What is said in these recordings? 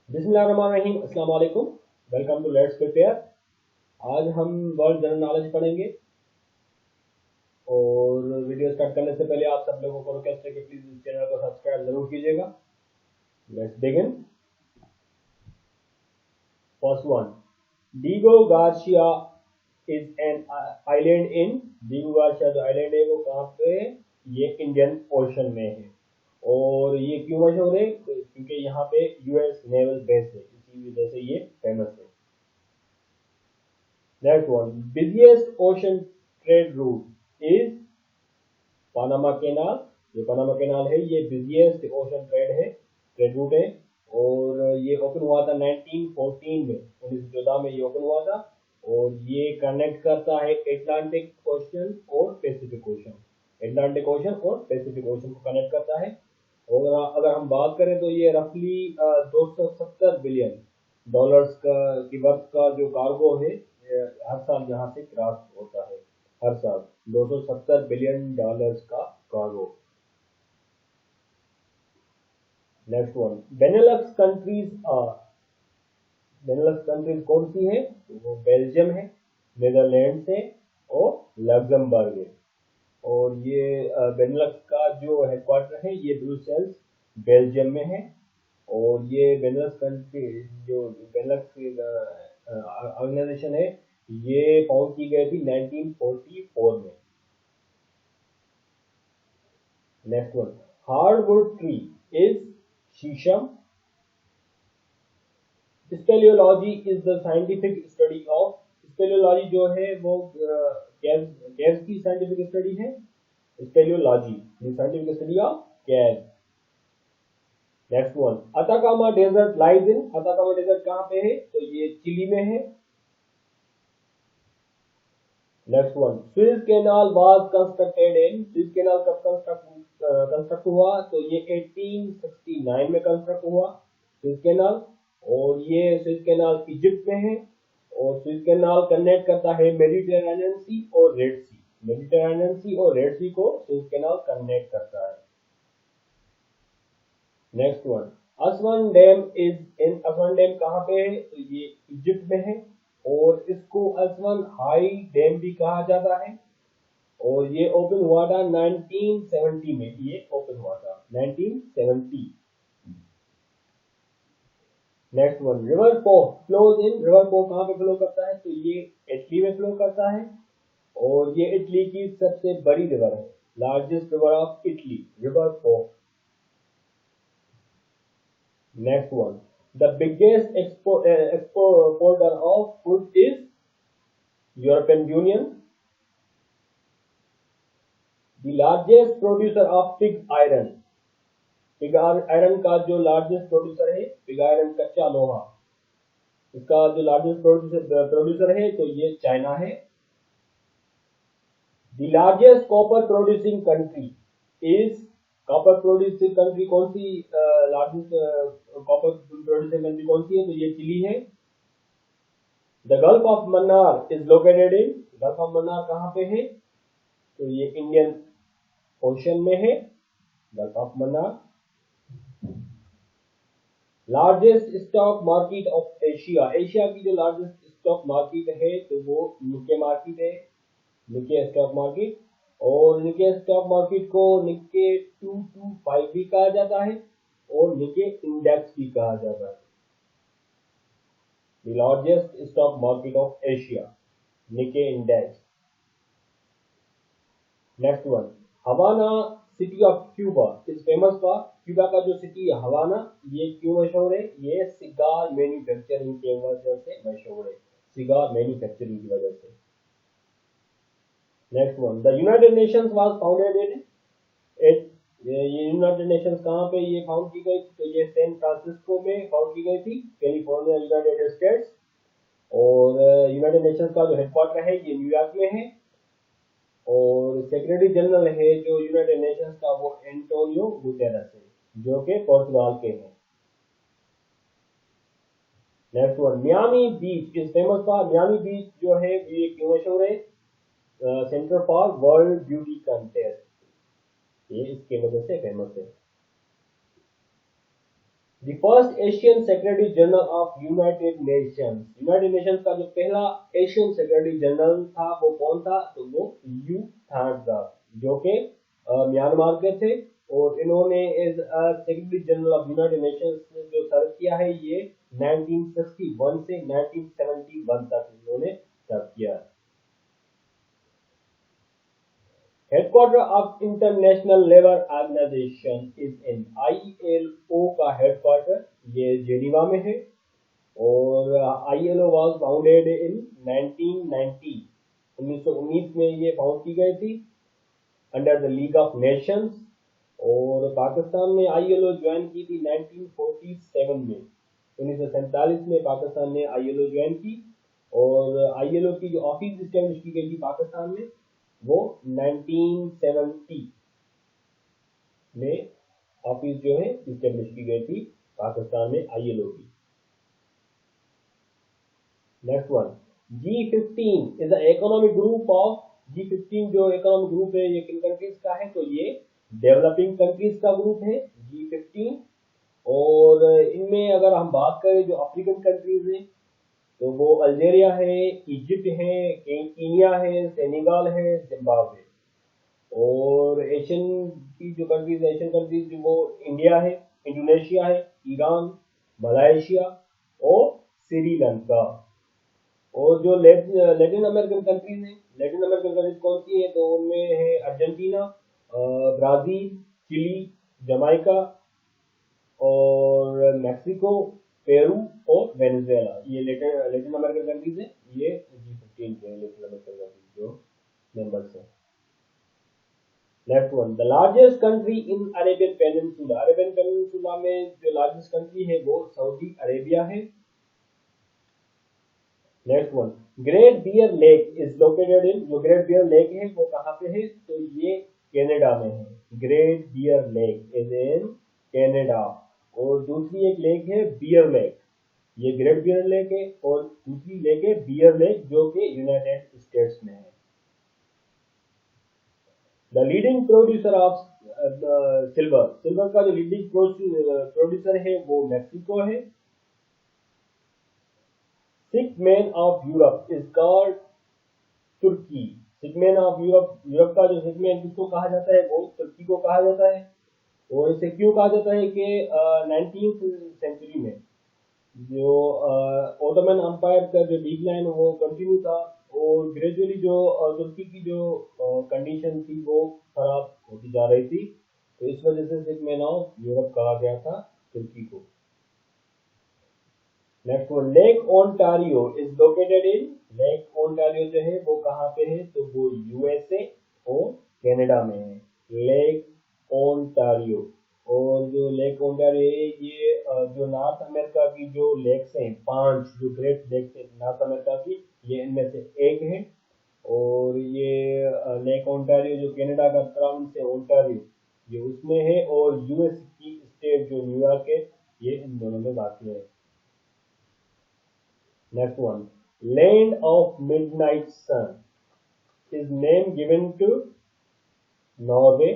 बिस्मिल्लाहिर्रहमानिर्रहीम, अस्सलाम वालेकुम। Welcome to let's prepare. आज हम वर्ल्ड जनरल नॉलेज पढ़ेंगे और वीडियो स्टार्ट करने से पहले आप सब लोगों को रिक्वेस्ट है कि प्लीज इस चैनल को सब्सक्राइब जरूर कीजिएगा। Let's begin. First one, Diego Garcia is an island in. Diego Garcia जो आइलैंड है वो कहाँ पे है? ये इंडियन ओशन में है। और ये क्यों मशहूर है? क्योंकि यहाँ पे यूएस नेवल बेस है, इसी वजह से ये फेमस है। Next one, busiest ocean trade route is Panama Canal। जो पनामा कैनाल है ये बिजिएस्ट ओशन ट्रेड रूट है और ये ओपन हुआ था 1914 में, 1914 में ये ओपन हुआ था। और ये कनेक्ट करता है एटलांटिक ओशन और पैसिफिक ओशन। एटलांटिक ओशन और पैसिफिक ओशन को कनेक्ट करता है। और अगर हम बात करें तो ये रफली 270 बिलियन डॉलर्स का की वर्थ का जो कार्गो है हर साल यहाँ से क्रॉस होता है। हर साल 270 बिलियन डॉलर्स का cargo. Next one, Benelux countries are. Benelux countries कौन सी है? वो बेल्जियम है, नीदरलैंड है और लग्जमबर्ग है। और ये बेनेलक्स का जो हेडक्वार्टर है ये ब्रुसेल्स बेल्जियम में है। और ये बेनेलक्स कंट्री जो बेनेलक्स ऑर्गेनाइजेशन है ये फाउंड की गई थी 1944 में। Next one, hardwood tree is sheesham. Speleology is the scientific study of. Speleology जो है वो कैव्स की साइंटिफिक स्टडी है। Speleology the scientific study of caves. Next one, Atacama desert lies in. Atacama desert कहाँ पे है? तो ये चिली में है। Next one, Suez canal was constructed in. Suez canal कब कंस्ट्रक्ट हुआ? तो ये 1869 में कंस्ट्रक्ट हुआ स्विस कैनाल। और ये स्विस कैनाल इजिप्ट में है। और स्विस कैनाल कनेक्ट करता है मेडिटेरेनियन सी और रेड सी। मेडिटेरेनियन सी और रेड सी को स्विस कैनाल कनेक्ट करता है। Next one, Aswan dam is in. Aswan dam कहाँ पे है? तो ये इजिप्ट में है। और इसको असवन हाई डैम भी कहा जाता है। और ये ओपन हुआ था 1970 में। ये ओपन हुआ था 1970। नेक्स्ट वन, रिवर पो फ्लोज इन। रिवर पो कहाँ पे फ्लो करता है? तो ये इटली में फ्लो करता है। और ये इटली की सबसे बड़ी रिवर है, largest river of Italy, river Po. Next one, the biggest exporter of food is European Union. The largest producer of pig iron. Pig iron का जो लार्जेस्ट प्रोड्यूसर है, पिग आयरन कच्चा लोहा, इसका जो लार्जेस्ट प्रोड्यूसर है तो ये चाइना है। The largest copper producing country is. Copper producing country कौन सी? लार्जेस्ट कॉपर प्रोड्यूसिंग कंट्री कौन सी है? तो ये चिली है। The gulf of Mannar is located in. Gulf of Mannar कहाँ पे है? तो ये इंडियन ओशन में है, gulf of Mannar. Largest stock market of Asia. Asia की जो लार्जेस्ट स्टॉक मार्केट है तो वो निक्के मार्केट है, निक्के स्टॉक मार्केट। और निक्के स्टॉक मार्केट को निक्के 225 भी कहा जाता है और निक्के इंडेक्स भी कहा जाता है। The largest stock market of Asia, Nikkei index. Next one, Havana city of Cuba is famous for. Cuba का जो सिटी है हवाना, ये क्यों मशहूर है? ये सिगार मैन्युफैक्चरिंग की वजह से मशहूर है, सिगार मैन्युफैक्चरिंग की वजह से। Next one, the United Nations was founded in. ये यूनाइटेड नेशंस कहाँ पे ये फाउंड की गई? तो ये सैन फ्रांसिस्को में फाउंड की गई थी, कैलिफोर्निया, यूनाइटेड स्टेट्स। और यूनाइटेड नेशंस का जो हेडक्वार्टर है ये न्यूयॉर्क में है। और सेक्रेटरी जनरल है जो यूनाइटेड नेशंस का वो एंटोनियो गुटेरेस है, जो कि पोर्चुगाल के हैं। Next one, Miami beach is famous for. Miami beach जो है ये क्यों मशहूर है? Centre for world beauty contest, ये इसके वजह से फेमस है। The first Asian secretary general of United Nations का जो पहला एशियन सेक्रेटरी जनरल था वो कौन था? तो वो यू थाट था, जो कि म्यांमार के थे। और इन्होंने as secretary general of United Nations जो सर्व किया है ये 1961 से 1971 तक इन्होंने सर्व किया है। Headquarter of international labour organisation is in ILO का हेडक्वार्टर ये जेनीवा में है। और ILO वाज फाउंडेड इन 1919 में ये फाउंड की गई थी under the league of Nations. और पाकिस्तान ने ILO ज्वाइन की थी 1947 में। 1947 में पाकिस्तान ने ILO ज्वाइन की। और ILO की जो ऑफिस इस्टेब्लिश की गई थी पाकिस्तान में वो 1970 में ऑफिस जो है इस्टेब्लिश की गई थी पाकिस्तान में ILO की। Next one, G15 is economic group of G15 जो इकोनॉमिक ग्रुप है ये किन कंट्रीज का है? तो ये डेवलपिंग कंट्रीज का ग्रुप है G15। और इनमें अगर हम बात करें जो अफ्रीकन कंट्रीज हैं तो वो अल्जीरिया है, इजिप्ट है, केन्या है, सेनेगल है, जिम्बाब्वे। और एशियन की जो कंट्रीज एशियन कंट्रीज वो इंडिया है, इंडोनेशिया है, ईरान, मलाइशिया और श्रीलंका। और जो लैटिन अमेरिकन कंट्रीज हैं, लैटिन अमेरिकन कंट्रीज कौन सी है? तो उनमें है अर्जेंटीना, ब्राजील, चिली, जमाइका और मैक्सिको, पेरू और वेनेजुएला। ये लैटिन अमेरिकन कंट्रीज है। ये G15 के लैटिन अमेरिकन कंट्रीज जो मेंबर्स हैं। Next one, the largest country in Arabian peninsula. Arabian peninsula में जो लार्जेस्ट कंट्री है वो सऊदी अरेबिया है। Next one, great bear lake is located in. जो ग्रेट बियर लेक है वो कहाँ पे है? तो ये कनाडा में है। Great bear lake is in Canada. और दूसरी एक लेक है बियर लेक, ये ग्रेट बियर लेक है। और दूसरी लेक है बियर लेक जो कि यूनाइटेड स्टेट्स में है। The leading producer of silver का जो लीडिंग प्रोड्यूसर है वो मैक्सिको है। Six man of Europe is called Turkey. Six man of Europe का जो सिक्स मैन किसको कहा जाता है? वो तुर्की को कहा जाता है। और इसे क्यों कहा जाता है कि 19th सेंचुरी में जो ओटोमन एम्पायर का जो डिक्लाइन वो कंटिन्यू था और ग्रेजुअली जो तुर्की की जो कंडीशन थी वो खराब होती जा रही थी। तो इस वजह से सिक्स मैन ऑफ यूरोप कहा गया था तुर्की को। Next one, lake Ontario is located in. Lake Ontario जो है वो कहाँ पे है? तो वो USA और कनाडा में है। Lake Ontario. और जो लेक ओंटारियो है ये जो नॉर्थ अमेरिका की जो लेक्स हैं, 5 जो ग्रेट लेक्स हैं नॉर्थ अमेरिका की, ये इनमें से एक है। और ये लेक ओंटारियो जो कनाडा का प्रोविंस है ओंटारियो ये उसमें है। और US की स्टेट जो न्यूयॉर्क है ये इन दोनों में वाक़ है। Next one, Land of Midnight Sun is name given to Norway.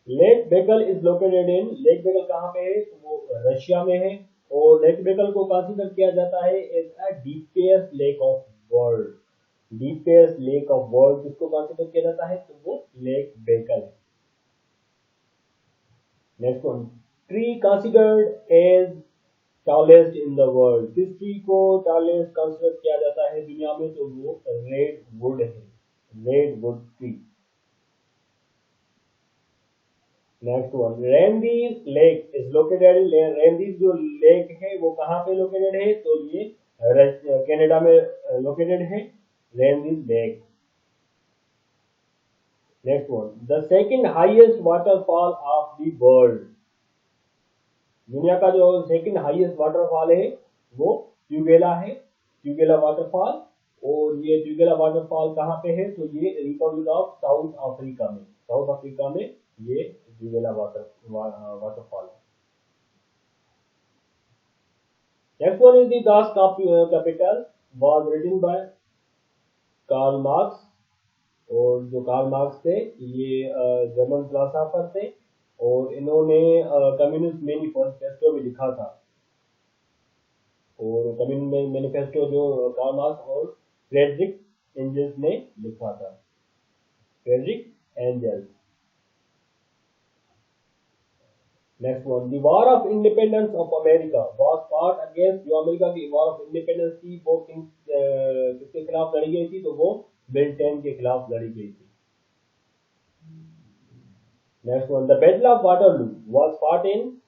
Lake बेकल इज लोकेटेड इन। लेक बेकल कहाँ पे है? तो वो रशिया में है। और लेक बेकल को कंसीडर किया जाता है as a deepest lake of world. Deepest lake of world किसको कंसीडर किया जाता है? तो वो लेक बेकल है। Next one, tree considered as tallest in the world. किस ट्री को टॉलेस्ट कंसीडर किया जाता है दुनिया में? तो वो रेड वुड है। Redwood tree. Next one, Rendies lake is located in. Rendies जो लेक है वो कहाँ पे लोकेटेड है? तो ये कनाडा में लोकेटेड है रेंडीज lake. Next one, the second highest waterfall of the world. दुनिया का जो सेकंड हाईएस्ट वाटरफॉल है वो ट्यूगेला है, ट्यूगेला वाटरफॉल। और ये ट्यूगेला वाटरफॉल कहाँ पे है? तो ये रिपब्लिक ऑफ साउथ अफ्रीका में। साउथ अफ्रीका में ये ट्यूगेला वाटरफॉल है। Next one is the Das Kapital was written by Karl Marx. और जो कार्ल मार्क्स थे ये जर्मन फिलोसोफर थे। और इन्होंने कम्युनिस्ट मैनिफेस्टो में लिखा था। और कम्युनिस्ट मैनिफेस्टो जो कार्ल मार्क्स और फ्रेडरिक एंजल्स ने लिखा था, Frederick angels. Next one, the war of independence of America was fought against, जो अमेरिका की वॉर ऑफ इंडिपेंडेंस थी वो किसके खिलाफ लड़ी गई थी? तो वो ब्रिटेन के खिलाफ लड़ी गई थी। Next one, the battle of Waterloo was fought in,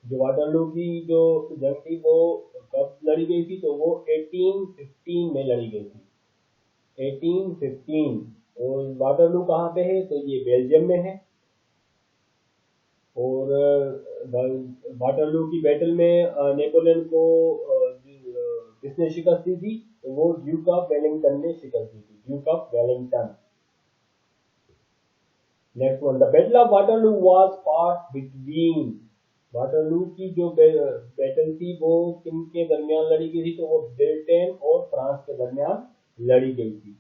जो वाटरलू की जो जंग थी वो कब लड़ी गई थी? तो वो 1815 में लड़ी गई थी, 1815। और वाटरलू कहाँ पे है? तो ये बेल्जियम में है। और वाटरलू की बैटल में नेपोलियन को किसने शिकस्त दी थी? तो वो ड्यूक ऑफ वेलिंगटन ने शिकस्त दी थी, Duke of Wellington. Next one, the battle of Waterloo was fought between, Waterloo की जो बैटल थी वो किनके दरमियान लड़ी गई थी? तो वो ब्रिटेन और फ्रांस के दरमियान लड़ी गई थी।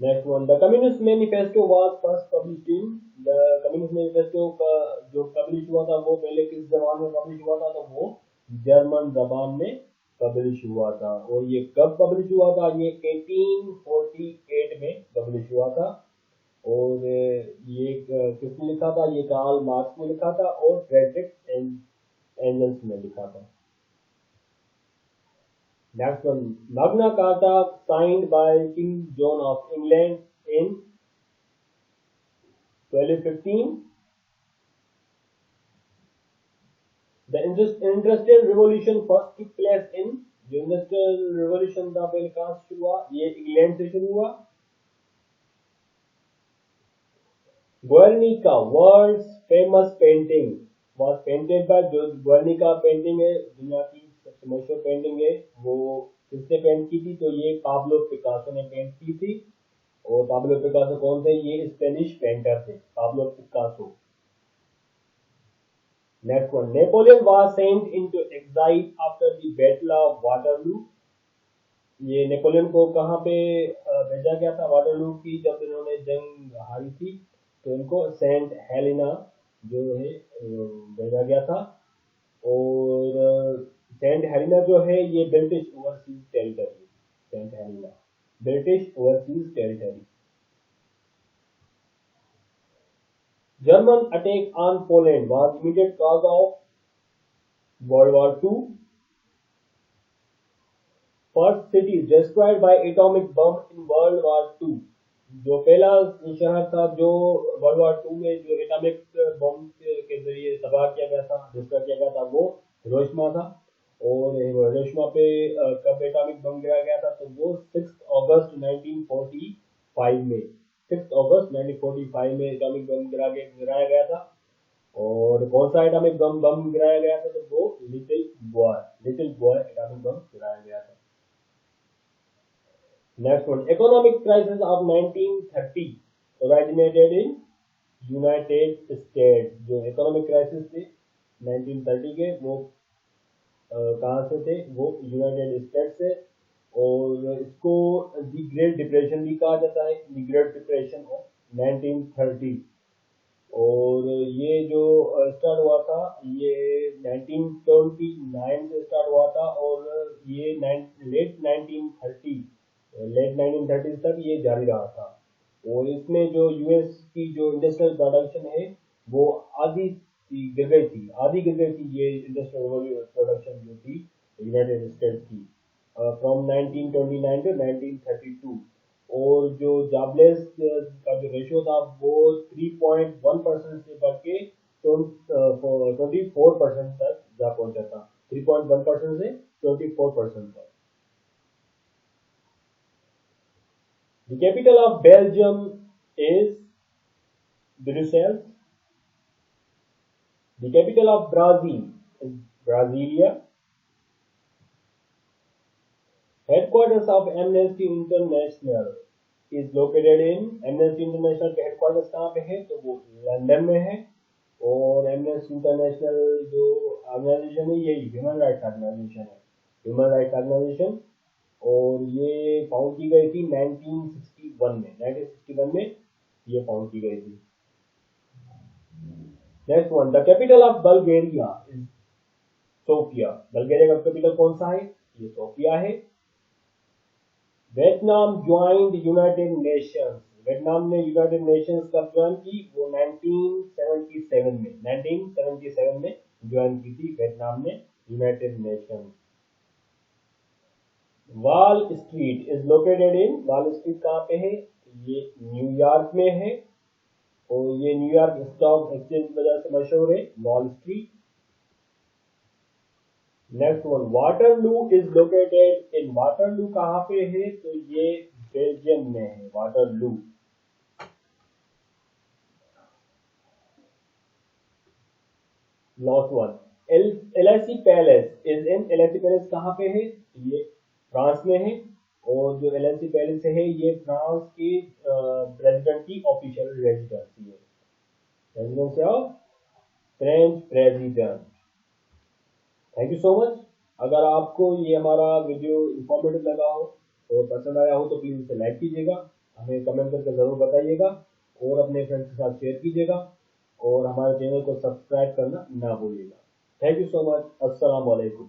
Next one, the communist manifesto was first published in, the communist manifesto का जो पब्लिश हुआ था वो पहले किस जबान में पब्लिश हुआ था? तो वो जर्मन जबान में पब्लिश हुआ था। और ये कब पब्लिश हुआ था? ये 1848 में पब्लिश हुआ था। और ये किसने लिखा था? ये कार्ल मार्क्स ने लिखा था और फ्रेडरिक एंजल्स ने लिखा था। Next one, Magna Carta signed by King John of England in 1215. The Industrial Revolution first took place in, जो Industrial Revolution था पहले कहाँ से शुरू हुआ? ये इंग्लैंड से शुरू हुआ। Guernica, world's famous painting, was painted by, जो Guernica पेंटिंग है दुनिया की सबसे मशहूर पेंटिंग है, वो किसने पेंट की थी? तो ये पाब्लो पिकासो ने पेंट की थी। और पाब्लो पिकासो कौन थे? ये स्पेनिश पेंटर थे, Pablo Picasso. Next one, Napoleon was sent into exile after the battle of Waterloo, ये नेपोलियन को कहाँ पे भेजा गया था? वाटरलू की जब इन्होंने जंग हारी थी तो इनको सेंट हेलेना जो है भेजा गया था। और सेंट हेलेना जो है ये British overseas territory, Saint Helena British overseas territory. German attack on Poland was immediate cause of World War II. First city destroyed by atomic bomb in World War II. जो पहला शहर था जो world war 2 में जो atomic bomb के जरिए तबाह किया गया था, डिस्ट्रॉय किया गया था, वो हिरोशिमा था। और हिरोशिमा पे कब एटॉमिक बम गिराया गया था? तो वो 6 अगस्त 1945 में, 6 अगस्त 1945 में एटॉमिक बम गिराया गया था। और कौन सा एटॉमिक बम गिराया गया था? तो वो लिटिल बॉय एटॉमिक बम गिराया गया था। Next one, economic crisis of 1930 originated in United state, जो इकोनॉमिक क्राइसिस थे 1930 के वो कहाँ से थे? वो यूनाइटेड स्टेट से। और इसको दी ग्रेट डिप्रेशन भी कहा जाता है, दी ग्रेट डिप्रेशन ऑफ 1930। और ये जो स्टार्ट हुआ था ये 1929 से स्टार्ट हुआ था और ये लेट 1930 तक ये जारी रहा था। और इसमें जो यूएस की जो इंडस्ट्रियल प्रोडक्शन है वो आधी गिर गई थी ये इंडस्ट्रियल प्रोडक्शन जो थी यूनाइटेड स्टेट्स की फ्रॉम 1929 टू 1932। और जो जॉबलेस का जो रेशियो था वो 3.1% से बढ़ के 24% तक जा पहुंचा था, 3.1% से 24% तक। The capital of Belgium is Brussels. The capital of Brazil is Brasilia. Headquarters of Amnesty International is located in, Amnesty International के headquarters कहाँ पे है? तो वो लंदन में है। और Amnesty International जो ऑर्गेनाइजेशन है ये ह्यूमन राइट्स ऑर्गेनाइजेशन है, ह्यूमन राइट्स ऑर्गेनाइजेशन। और ये फाउंड की गई थी 1961 में ये फाउंड की गई थी। Next one, the capital of Bulgaria is Sofia. Bulgaria का कैपिटल कौन सा है? ये सोफिया है। Vietnam joined United Nations. Vietnam ने यूनाइटेड नेशंस कब ज्वाइन की? वो 1977 में ज्वाइन की थी वियतनाम ने United Nations. Wall Street is located in, Wall Street कहाँ पे है? ये न्यूयॉर्क में है और ये न्यूयॉर्क स्टॉक एक्सचेंज की वजह से मशहूर है wall street. Next one, Waterloo is located in, Waterloo कहाँ पे है? तो ये बेल्जियम में है Waterloo. Last one, LIC palace is in, LIC palace कहाँ पे है? ये फ्रांस में है और जो एलआईसी पैलेस है ये फ्रांस के प्रेसिडेंट की ऑफिशियल रेजिडेंसी है, residency of French president. Thank you so much. अगर आपको ये हमारा वीडियो इंफॉर्मेटिव लगा हो और पसंद आया हो तो प्लीज़ इसे लाइक कीजिएगा, हमें कमेंट करके ज़रूर बताइएगा और अपने फ्रेंड्स के साथ शेयर कीजिएगा और हमारे चैनल को सब्सक्राइब करना ना भूलिएगा। Thank you so much. अस्सलाम वालेकुम।